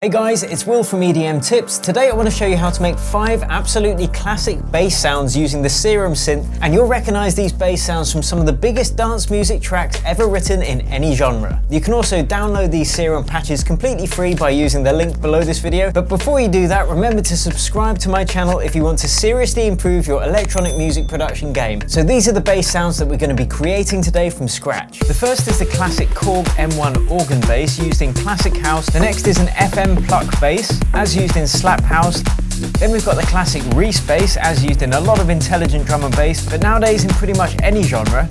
Hey guys, it's Will from EDM Tips. Today I want to show you how to make 5 absolutely classic bass sounds using the Serum synth, and you'll recognize these bass sounds from some of the biggest dance music tracks ever written in any genre. You can also download these Serum patches completely free by using the link below this video, but before you do that, remember to subscribe to my channel if you want to seriously improve your electronic music production game. So these are the bass sounds that we're going to be creating today from scratch. The first is the classic Korg M1 organ bass used in classic house. The next is an FM Pluck bass, as used in slap house. Then we've got the classic Reese bass, as used in a lot of intelligent drum and bass, but nowadays in pretty much any genre.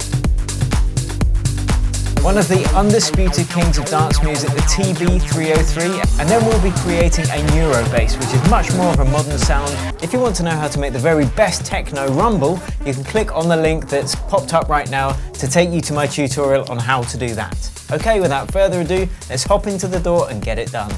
One of the undisputed kings of dance music, the TB303, and then we'll be creating a Neuro Bass, which is much more of a modern sound. If you want to know how to make the very best techno rumble, you can click on the link that's popped up right now to take you to my tutorial on how to do that. Okay, without further ado, let's hop into the door and get it done.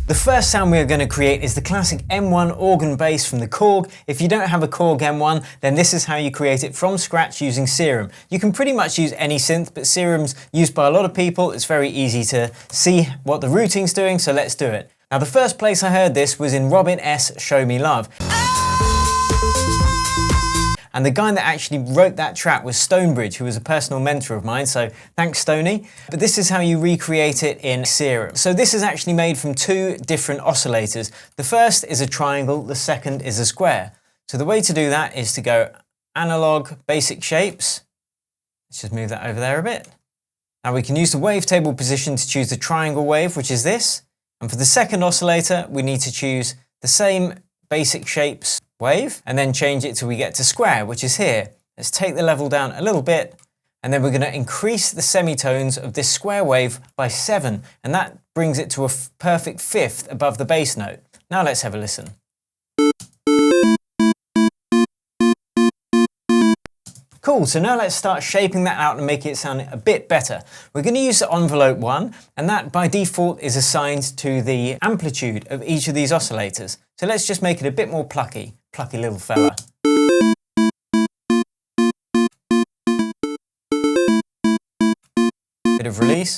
The first sound we are going to create is the classic M1 organ bass from the Korg. If you don't have a Korg M1, then this is how you create it from scratch using Serum. You can pretty much use any synth, but Serum's used by a lot of people. It's very easy to see what the routing's doing, so let's do it. Now, the first place I heard this was in Robin S. Show Me Love. And the guy that actually wrote that track was Stonebridge, who was a personal mentor of mine, so thanks Stoney. But this is how you recreate it in Serum. So this is actually made from 2 different oscillators. The first is a triangle, the second is a square. So the way to do that is to go analog, basic shapes. Let's just move that over there a bit. Now we can use the wavetable position to choose the triangle wave, which is this. And for the second oscillator, we need to choose the same basic shapes wave and then change it till we get to square, which is here. Let's take the level down a little bit, and then we're going to increase the semitones of this square wave by 7, and that brings it to a perfect 5th above the bass note. Now let's have a listen. Cool, so now let's start shaping that out and making it sound a bit better. We're going to use the envelope 1, and that by default is assigned to the amplitude of each of these oscillators. So let's just make it a bit more plucky little fella. Bit of release.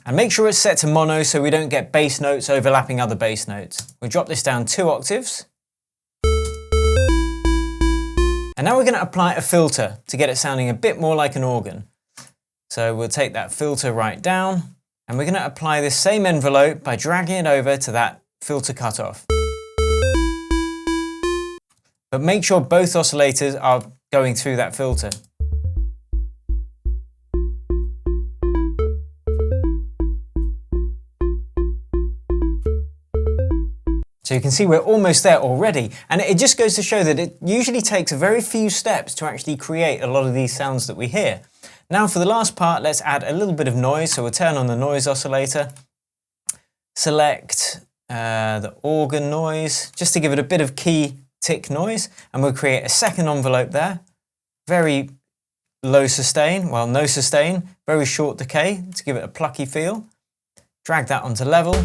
And make sure it's set to mono so we don't get bass notes overlapping other bass notes. We'll drop this down 2 octaves. And now we're going to apply a filter to get it sounding a bit more like an organ. So we'll take that filter right down, and we're going to apply this same envelope by dragging it over to that filter cutoff. But make sure both oscillators are going through that filter. So you can see we're almost there already, and it just goes to show that it usually takes a very few steps to actually create a lot of these sounds that we hear. Now for the last part, let's add a little bit of noise, so we'll turn on the noise oscillator, select the organ noise, just to give it a bit of key tick noise, and we'll create a second envelope there, very low sustain, well no sustain, very short decay to give it a plucky feel. Drag that onto level.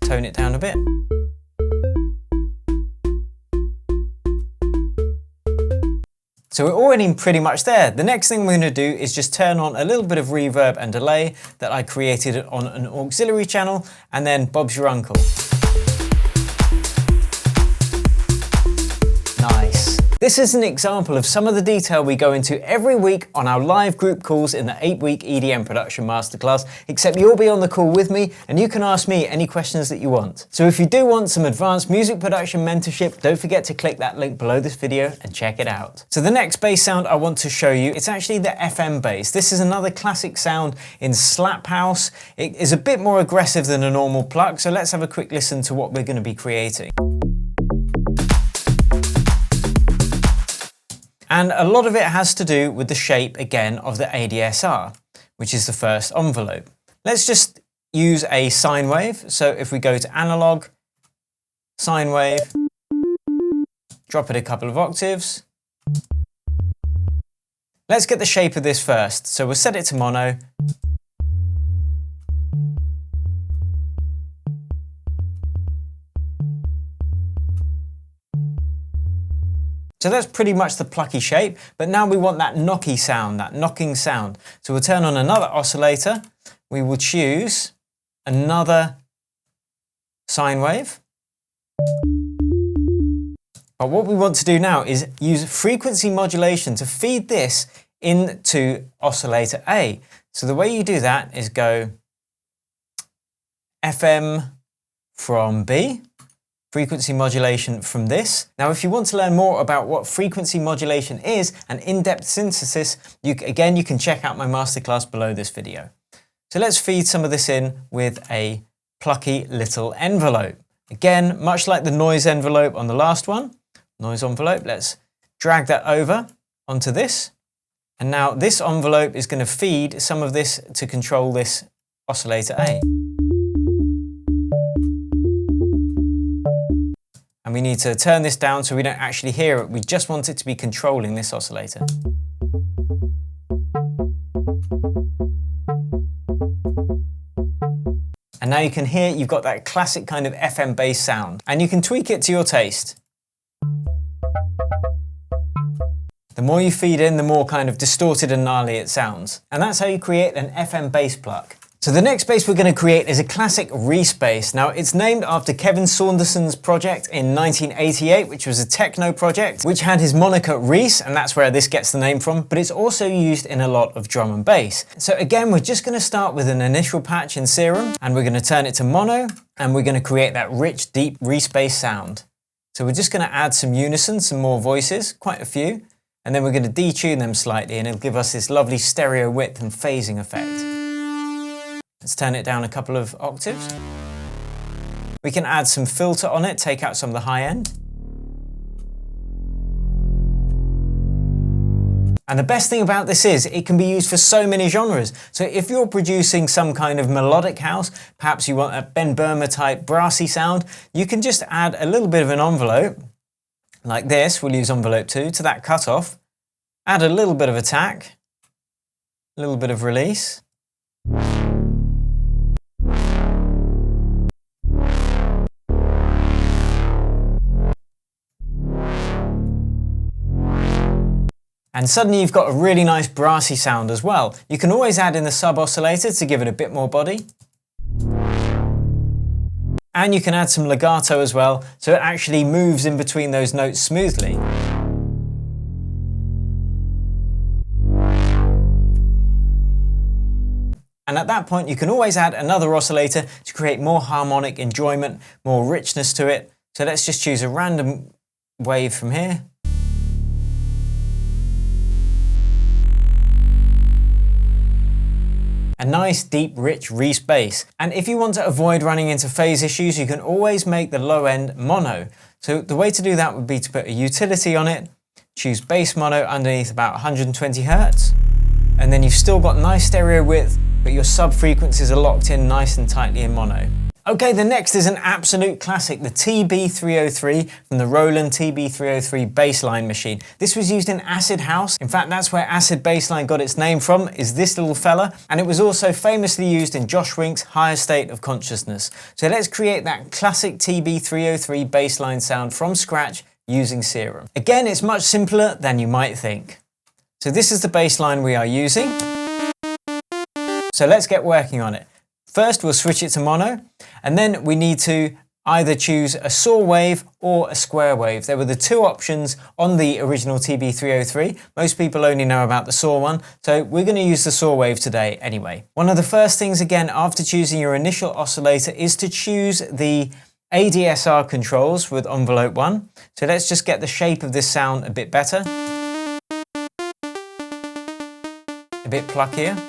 Tone it down a bit. So we're already pretty much there. The next thing we're going to do is just turn on a little bit of reverb and delay that I created on an auxiliary channel, and then Bob's your uncle. Nice. This is an example of some of the detail we go into every week on our live group calls in the 8-week EDM production masterclass, except you'll be on the call with me and you can ask me any questions that you want. So if you do want some advanced music production mentorship, don't forget to click that link below this video and check it out. So the next bass sound I want to show you, it's actually the FM bass. This is another classic sound in slap house. It is a bit more aggressive than a normal pluck, so let's have a quick listen to what we're going to be creating. And a lot of it has to do with the shape, again, of the ADSR, which is the first envelope. Let's just use a sine wave. So if we go to analog, sine wave, drop it a couple of octaves. Let's get the shape of this first. So we'll set it to mono. So that's pretty much the plucky shape, but now we want that knocky sound, that knocking sound. So we'll turn on another oscillator. We will choose another sine wave. But what we want to do now is use frequency modulation to feed this into oscillator A. So the way you do that is go FM from B, frequency modulation from this. Now, if you want to learn more about what frequency modulation is and in-depth synthesis, you can check out my masterclass below this video. So let's feed some of this in with a plucky little envelope. Again, much like the noise envelope on the last one, noise envelope, let's drag that over onto this. And now this envelope is going to feed some of this to control this oscillator A. And we need to turn this down so we don't actually hear it. We just want it to be controlling this oscillator. And now you can hear you've got that classic kind of FM bass sound. And you can tweak it to your taste. The more you feed in, the more kind of distorted and gnarly it sounds. And that's how you create an FM bass pluck. So the next bass we're going to create is a classic Reese bass. Now it's named after Kevin Saunderson's project in 1988, which was a techno project, which had his moniker Reese, and that's where this gets the name from, but it's also used in a lot of drum and bass. So again, we're just going to start with an initial patch in Serum, and we're going to turn it to mono, and we're going to create that rich, deep Reese bass sound. So we're just going to add some unison, some more voices, quite a few, and then we're going to detune them slightly, and it'll give us this lovely stereo width and phasing effect. Let's turn it down a couple of octaves. We can add some filter on it, take out some of the high end. And the best thing about this is it can be used for so many genres. So if you're producing some kind of melodic house, perhaps you want a Ben Burma type brassy sound, you can just add a little bit of an envelope, like this, we'll use envelope 2, to that cutoff, add a little bit of attack, a little bit of release. And suddenly you've got a really nice brassy sound as well. You can always add in the sub oscillator to give it a bit more body. And you can add some legato as well, so it actually moves in between those notes smoothly. And at that point, you can always add another oscillator to create more harmonic enjoyment, more richness to it. So let's just choose a random wave from here. A nice, deep, rich Reese bass. And if you want to avoid running into phase issues, you can always make the low end mono. So the way to do that would be to put a utility on it, choose bass mono underneath about 120 Hertz, and then you've still got nice stereo width, but your sub frequencies are locked in nice and tightly in mono. Okay, the next is an absolute classic, the TB303 from the Roland TB303 bassline machine. This was used in acid house. In fact, that's where acid bassline got its name from, is this little fella. And it was also famously used in Josh Wink's Higher State of Consciousness. So let's create that classic TB303 bassline sound from scratch using Serum. Again, it's much simpler than you might think. So this is the bassline we are using. So let's get working on it. First, we'll switch it to mono, and then we need to either choose a saw wave or a square wave. There were the two options on the original TB303. Most people only know about the saw one, so we're going to use the saw wave today anyway. One of the first things, again, after choosing your initial oscillator is to choose the ADSR controls with envelope 1. So let's just get the shape of this sound a bit better. A bit pluckier.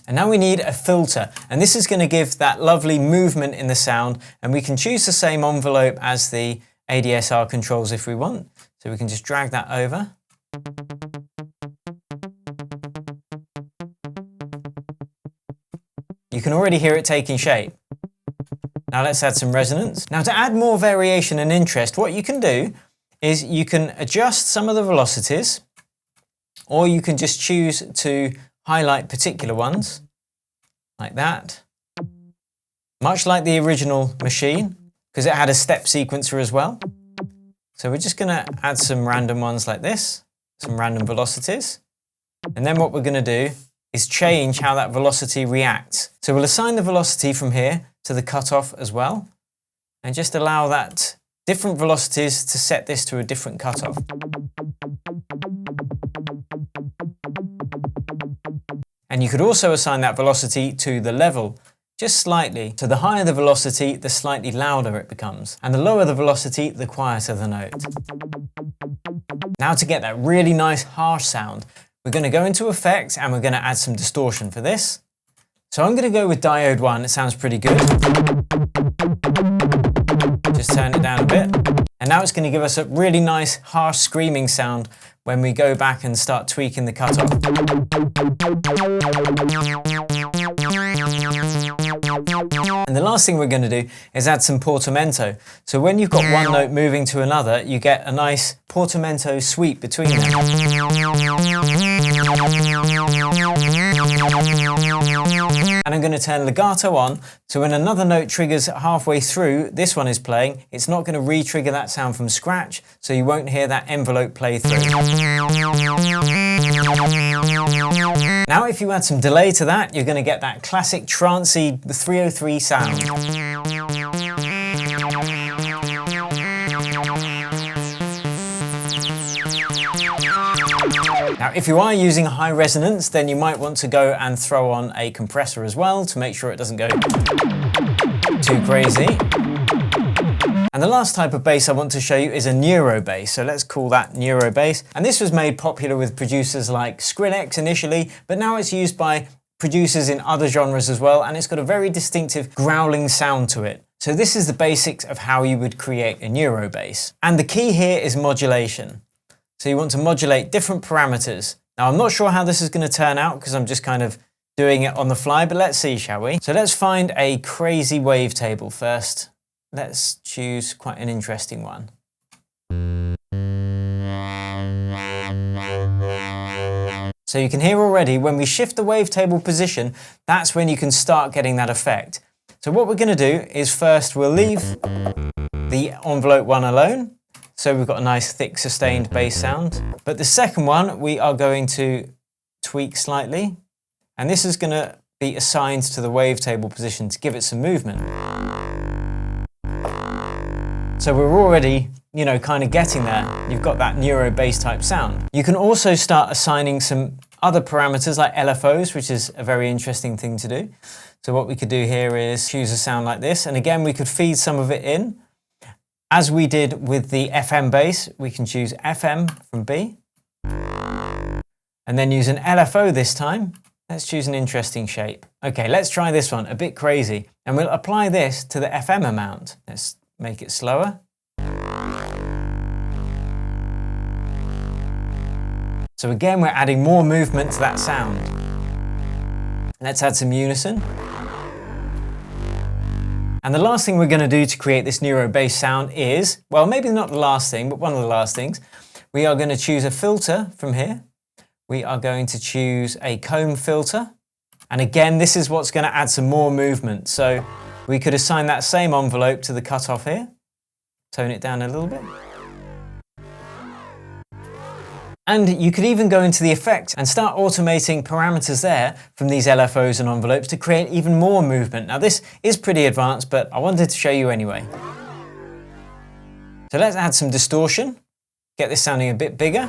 And now we need a filter, and this is going to give that lovely movement in the sound, and we can choose the same envelope as the ADSR controls if we want. So we can just drag that over. You can already hear it taking shape. Now let's add some resonance. Now to add more variation and interest, what you can do is you can adjust some of the velocities, or you can just choose to highlight particular ones. like that. Much like the original machine, because it had a step sequencer as well. So we're just going to add some random ones like this, some random velocities. And then what we're going to do is change how that velocity reacts. So we'll assign the velocity from here to the cutoff as well, and just allow that different velocities to set this to a different cutoff. And you could also assign that velocity to the level, just slightly. So the higher the velocity, the slightly louder it becomes. And the lower the velocity, the quieter the note. Now to get that really nice harsh sound, we're going to go into effects and we're going to add some distortion for this. So I'm going to go with diode 1, it sounds pretty good. Just turn it down a bit. And now it's going to give us a really nice harsh screaming sound when we go back and start tweaking the cutoff. And the last thing we're going to do is add some portamento. So when you've got one note moving to another, you get a nice portamento sweep between them. And I'm going to turn legato on, so when another note triggers halfway through, this one is playing, it's not going to re-trigger that sound from scratch, so you won't hear that envelope play through. Now if you add some delay to that, you're going to get that classic trancey 303 sound. Now, if you are using high resonance, then you might want to go and throw on a compressor as well to make sure it doesn't go too crazy. And the last type of bass I want to show you is a Neuro Bass. So let's call that Neuro Bass. And this was made popular with producers like Skrillex initially, but now it's used by producers in other genres as well. And it's got a very distinctive growling sound to it. So this is the basics of how you would create a Neuro Bass. And the key here is modulation. So you want to modulate different parameters. Now I'm not sure how this is going to turn out because I'm just kind of doing it on the fly, but let's see, shall we? So let's find a crazy wavetable first. Let's choose quite an interesting one. So you can hear already when we shift the wavetable position, that's when you can start getting that effect. So what we're going to do is first we'll leave the envelope one alone. So we've got a nice thick sustained bass sound. But the second one we are going to tweak slightly. And this is going to be assigned to the wavetable position to give it some movement. So we're already, kind of getting there. You've got that Neuro Bass type sound. You can also start assigning some other parameters like LFOs, which is a very interesting thing to do. So what we could do here is choose a sound like this. And again, we could feed some of it in. As we did with the FM bass, we can choose FM from B. And then use an LFO this time. Let's choose an interesting shape. Okay, let's try this one, a bit crazy. And we'll apply this to the FM amount. Let's make it slower. So again, we're adding more movement to that sound. Let's add some unison. And the last thing we're going to do to create this Neuro Bass sound is, well, maybe not the last thing, but one of the last things. We are going to choose a filter from here. We are going to choose a comb filter. And again, this is what's going to add some more movement. So we could assign that same envelope to the cutoff here. Tone it down a little bit. And you could even go into the effects and start automating parameters there from these LFOs and envelopes to create even more movement. Now this is pretty advanced, but I wanted to show you anyway. So let's add some distortion, get this sounding a bit bigger.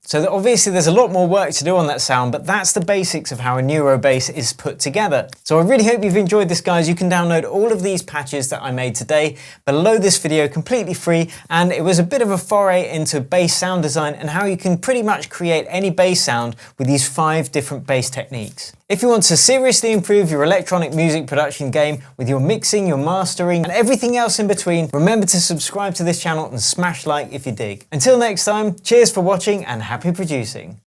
So obviously there's a lot more work to do on that sound, but that's the basics of how a Neuro Bass is put together. So I really hope you've enjoyed this, guys. You can download all of these patches that I made today below this video completely free, and it was a bit of a foray into bass sound design and how you can pretty much create any bass sound with these 5 different bass techniques. If you want to seriously improve your electronic music production game with your mixing, your mastering, and everything else in between, remember to subscribe to this channel and smash like if you dig. Until next time, cheers for watching and happy producing.